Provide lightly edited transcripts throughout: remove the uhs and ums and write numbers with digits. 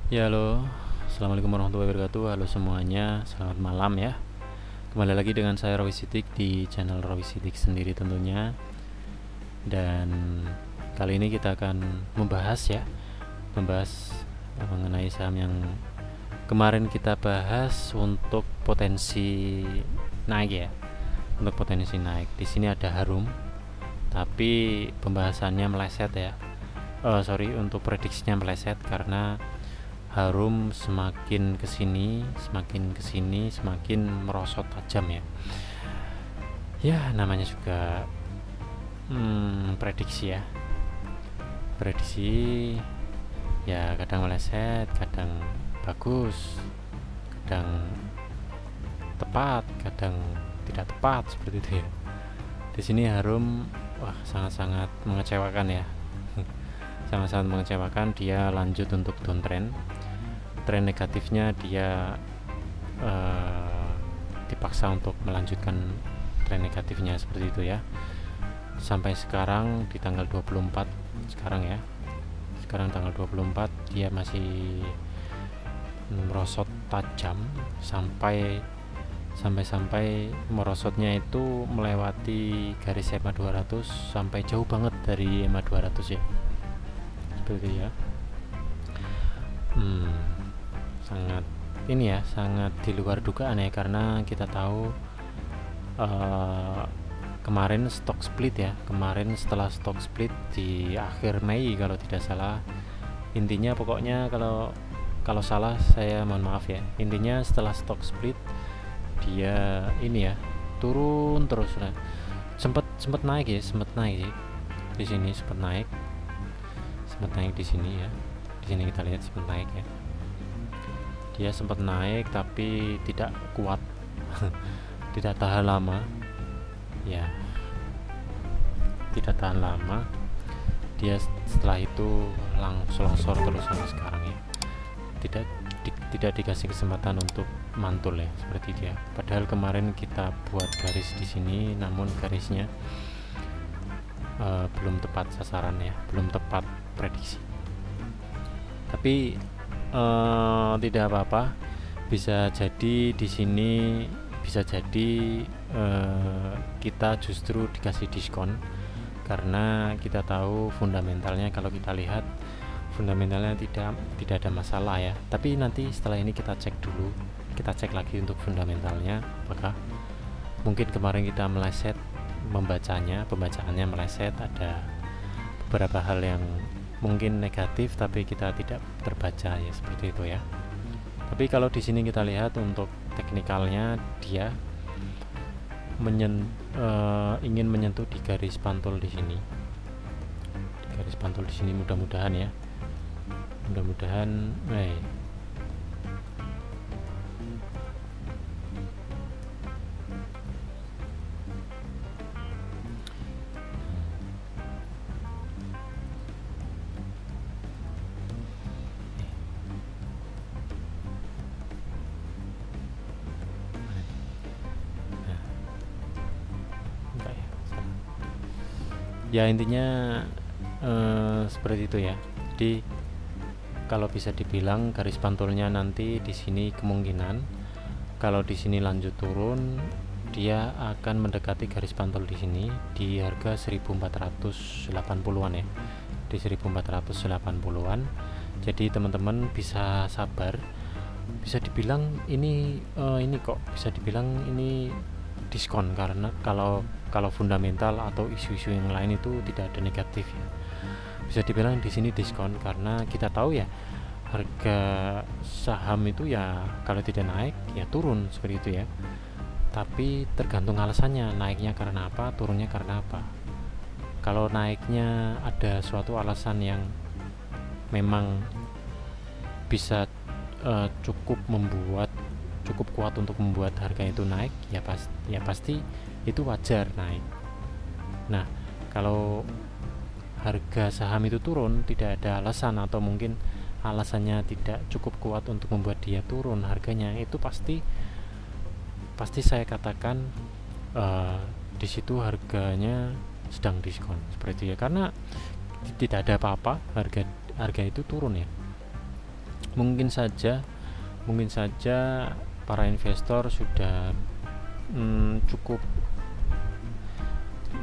Ya halo, assalamualaikum warahmatullahi wabarakatuh. Halo semuanya, selamat malam ya. Kembali lagi dengan saya Rawi Sidik di channel Rawi Sidik sendiri tentunya. Dan kali ini kita akan membahas mengenai saham yang kemarin kita bahas untuk potensi naik ya. Untuk potensi naik, di sini ada Harum, tapi pembahasannya meleset ya. Untuk prediksinya meleset karena Harum semakin kesini semakin merosot tajam ya. Ya namanya juga prediksi ya. Prediksi ya kadang meleset, kadang bagus, kadang tepat, kadang tidak tepat seperti itu ya. Di sini Harum sangat-sangat mengecewakan ya. Sangat-sangat mengecewakan, dia lanjut untuk downtrend. Tren negatifnya dia dipaksa untuk melanjutkan tren negatifnya seperti itu ya. Sampai sekarang di tanggal 24 sekarang ya. Sekarang tanggal 24 dia masih merosot tajam sampai merosotnya itu melewati garis EMA 200 sampai jauh banget dari EMA 200 ya. Seperti itu ya. Sangat di luar dugaan ya, karena kita tahu kemarin setelah stock split di akhir Mei kalau tidak salah. Intinya pokoknya kalau salah saya mohon maaf ya. Intinya setelah stock split dia turun terus. Nah, sempat naik sih di sini, sempat naik di sini ya. Di sini kita lihat sempat naik ya. Dia sempat naik tapi tidak kuat. Tidak tahan lama ya, tidak tahan lama. Dia setelah itu langsung longsor terus sampai sekarang ya. Tidak dikasih kesempatan untuk mantul ya, seperti dia. Padahal kemarin kita buat garis di sini, namun garisnya belum tepat sasaran ya, belum tepat prediksi. Tapi tidak apa-apa, bisa jadi di sini kita justru dikasih diskon karena kita tahu fundamentalnya. Kalau kita lihat fundamentalnya tidak ada masalah ya, tapi nanti setelah ini kita cek lagi untuk fundamentalnya apakah mungkin kemarin kita meleset pembacaannya meleset, ada beberapa hal yang mungkin negatif tapi kita tidak terbaca ya, seperti itu ya. Tapi kalau di sini kita lihat untuk teknikalnya, dia ingin menyentuh di garis pantul di sini. Mudah-mudahan ya. Ya intinya seperti itu ya. Jadi kalau bisa dibilang garis pantulnya nanti di sini kemungkinan kalau di sini lanjut turun, dia akan mendekati garis pantul di sini di harga 1480-an ya. Di 1480-an. Jadi teman-teman bisa sabar. Bisa dibilang ini bisa dibilang ini diskon, karena kalau fundamental atau isu-isu yang lain itu tidak ada negatif ya. Bisa dibilang di sini diskon karena kita tahu ya, harga saham itu ya kalau tidak naik ya turun, seperti itu ya. Tapi tergantung alasannya, naiknya karena apa, turunnya karena apa. Kalau naiknya ada suatu alasan yang memang bisa cukup kuat untuk membuat harga itu naik ya pasti itu wajar naik. Nah, kalau harga saham itu turun tidak ada alasan, atau mungkin alasannya tidak cukup kuat untuk membuat dia turun harganya, itu pasti saya katakan di situ harganya sedang diskon, seperti itu ya. Karena tidak ada apa-apa, harga itu turun ya. mungkin saja para investor sudah cukup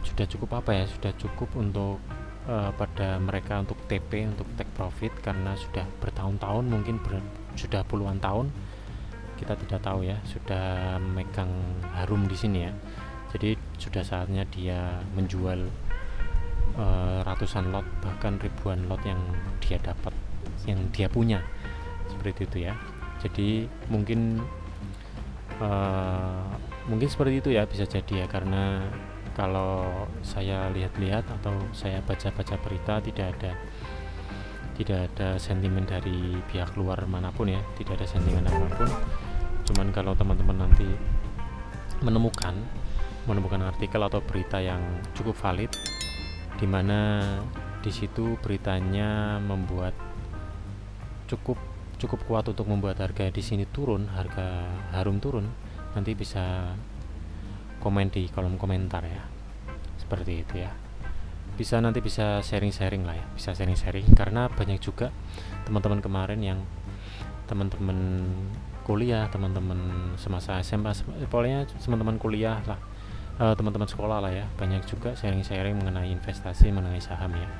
sudah cukup untuk pada mereka untuk TP, untuk take profit, karena sudah bertahun-tahun, mungkin sudah puluhan tahun, kita tidak tahu ya, sudah megang harum di sini ya. Jadi sudah saatnya dia menjual ratusan lot, bahkan ribuan lot yang dia dapat, yang dia punya, seperti itu ya. Jadi mungkin seperti itu ya, bisa jadi ya, karena kalau saya lihat-lihat atau saya baca-baca berita, tidak ada sentimen dari pihak luar manapun ya, tidak ada sentimen apapun. Cuman kalau teman-teman nanti menemukan artikel atau berita yang cukup valid, di mana di situ beritanya membuat cukup kuat untuk membuat harga di sini turun, harga harum turun, nanti bisa komen di kolom komentar ya, seperti itu ya. Nanti bisa sharing lah ya, bisa sharing, karena banyak juga teman-teman kemarin yang teman-teman kuliah, teman-teman semasa SMA, pokoknya teman-teman kuliah lah, teman-teman sekolah lah ya, banyak juga sharing mengenai investasi, mengenai saham ya.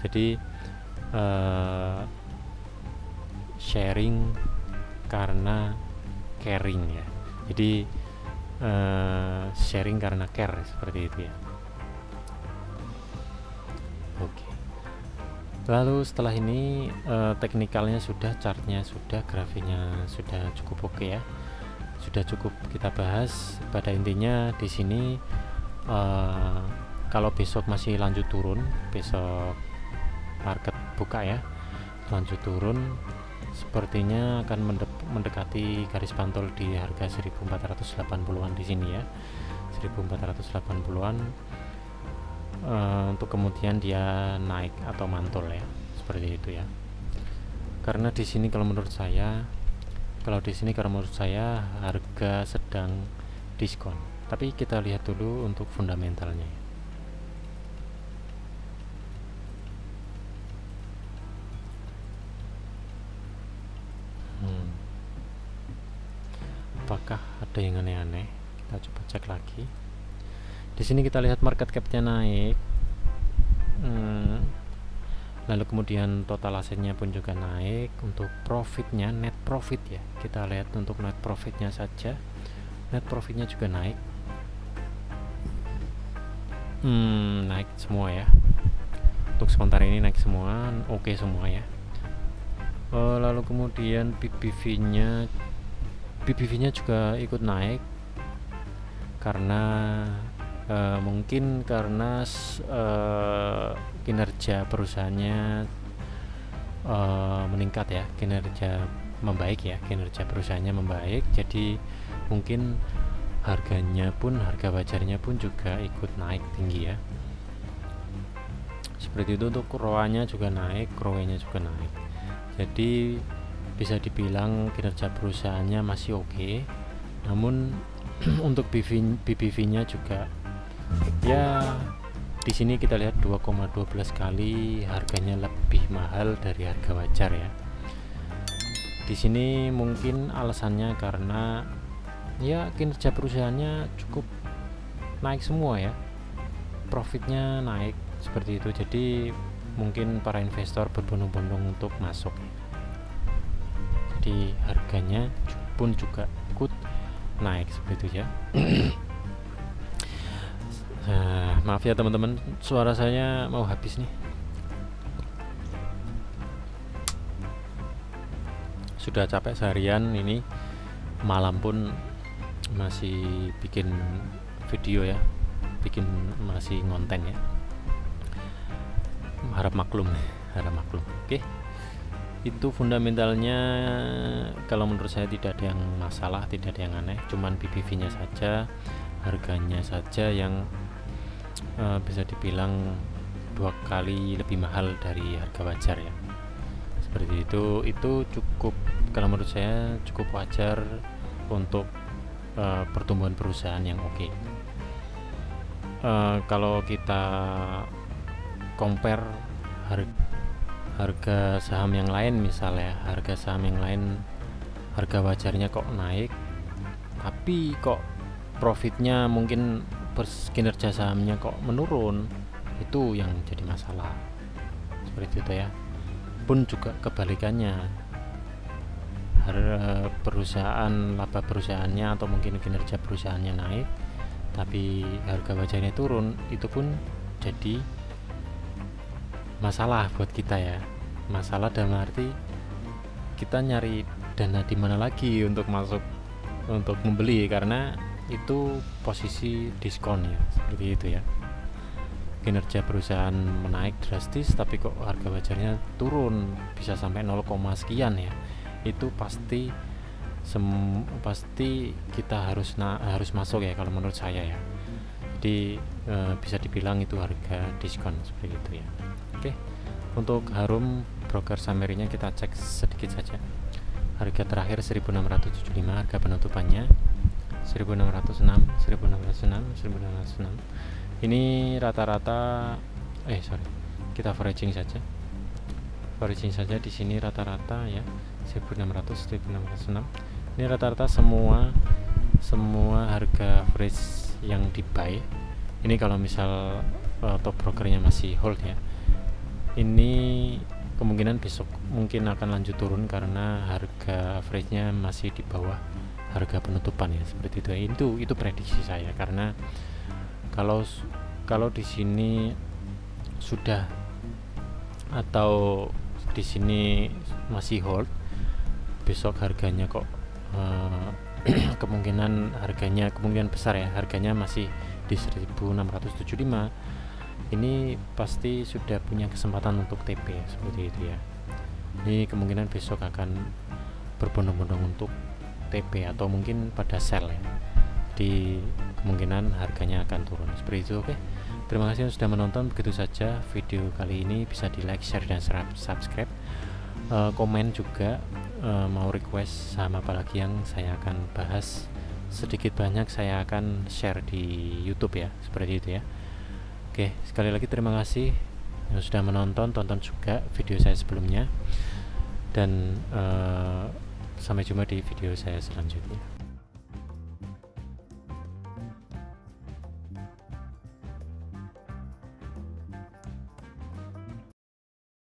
Jadi sharing karena caring ya, jadi sharing karena care, seperti itu ya. Oke. Lalu setelah ini teknikalnya sudah, chartnya sudah, grafiknya sudah cukup oke ya, sudah cukup kita bahas. Pada intinya di sini kalau besok masih lanjut turun, besok market buka ya lanjut turun, sepertinya akan mendekati garis pantol di harga 1480-an di sini ya, 1480-an, untuk kemudian dia naik atau mantul ya, seperti itu ya. Karena di sini kalau menurut saya harga sedang diskon. Tapi kita lihat dulu untuk fundamentalnya ya. Apakah ada yang aneh-aneh? Kita coba cek lagi. Di sini kita lihat market cap-nya naik, lalu kemudian total asetnya pun juga naik. Untuk profitnya, net profit ya, kita lihat untuk net profitnya saja, net profitnya juga naik, naik semua ya. Untuk sementara ini naik semua, oke semua ya. Lalu kemudian BBV-nya juga ikut naik, karena mungkin karena kinerja perusahaannya meningkat ya, kinerja perusahaannya membaik, jadi mungkin harga wajarnya pun juga ikut naik tinggi ya, seperti itu. Untuk ROA-nya juga naik, ROE-nya juga naik, jadi bisa dibilang kinerja perusahaannya masih oke. Namun untuk BBV-nya juga ya, di sini kita lihat 2,12 kali, harganya lebih mahal dari harga wajar ya. Di sini mungkin alasannya karena ya kinerja perusahaannya cukup naik semua ya, profitnya naik, seperti itu. Jadi mungkin para investor berbondong-bondong untuk masuk, jadi harganya pun juga ikut naik, seperti itu ya. Maaf ya teman-teman, suara saya mau habis nih, sudah capek seharian ini, malam pun masih bikin video ya, masih ngonten ya, harap maklum. Oke. Itu fundamentalnya kalau menurut saya tidak ada yang masalah, tidak ada yang aneh, cuman BBV-nya saja, harganya saja yang bisa dibilang 2 kali lebih mahal dari harga wajar ya, seperti itu. Itu cukup, kalau menurut saya cukup wajar untuk pertumbuhan perusahaan yang oke. Kalau kita compare harga saham yang lain, misalnya harga saham yang lain harga wajarnya kok naik, tapi kok profitnya mungkin kinerja sahamnya kok menurun, itu yang jadi masalah. Seperti itu ya. Pun juga kebalikannya, perusahaan laba perusahaannya atau mungkin kinerja perusahaannya naik tapi harga wajarnya turun, itu pun jadi masalah buat kita ya. Masalah dalam arti kita nyari dana di mana lagi untuk masuk untuk membeli, karena itu posisi diskon ya, seperti itu ya. Kinerja perusahaan menaik drastis tapi kok harga wajarnya turun bisa sampai 0, sekian ya, itu pasti kita harus masuk ya kalau menurut saya ya. Jadi bisa dibilang itu harga diskon, seperti itu ya. Oke, untuk Harum broker summary-nya kita cek sedikit saja. Harga terakhir 1675, harga penutupannya 1606, 1606, 1606. Ini rata-rata kita averaging saja. Averaging saja di sini rata-rata ya 1600, 1606. Ini rata-rata semua harga average yang di buy. Ini kalau misal top brokernya masih hold ya. Ini kemungkinan besok mungkin akan lanjut turun karena harga average-nya masih di bawah harga penutupan ya, seperti itu. Itu prediksi saya, karena kalau di sini sudah atau di sini masih hold, besok harganya kok kemungkinan besar ya, harganya masih di 1675. Ini pasti sudah punya kesempatan untuk TP ya, seperti itu ya. Ini kemungkinan besok akan berbondong-bondong untuk TP atau mungkin pada sell ya. Di kemungkinan harganya akan turun, seperti itu. Oke, terima kasih sudah menonton. Begitu saja video kali ini, bisa di like, share, dan subscribe. Komen juga, mau request saham apa lagi yang saya akan bahas, sedikit banyak saya akan share di YouTube ya, seperti itu ya. Oke, sekali lagi terima kasih yang sudah menonton. Tonton juga video saya sebelumnya, dan sampai jumpa di video saya selanjutnya.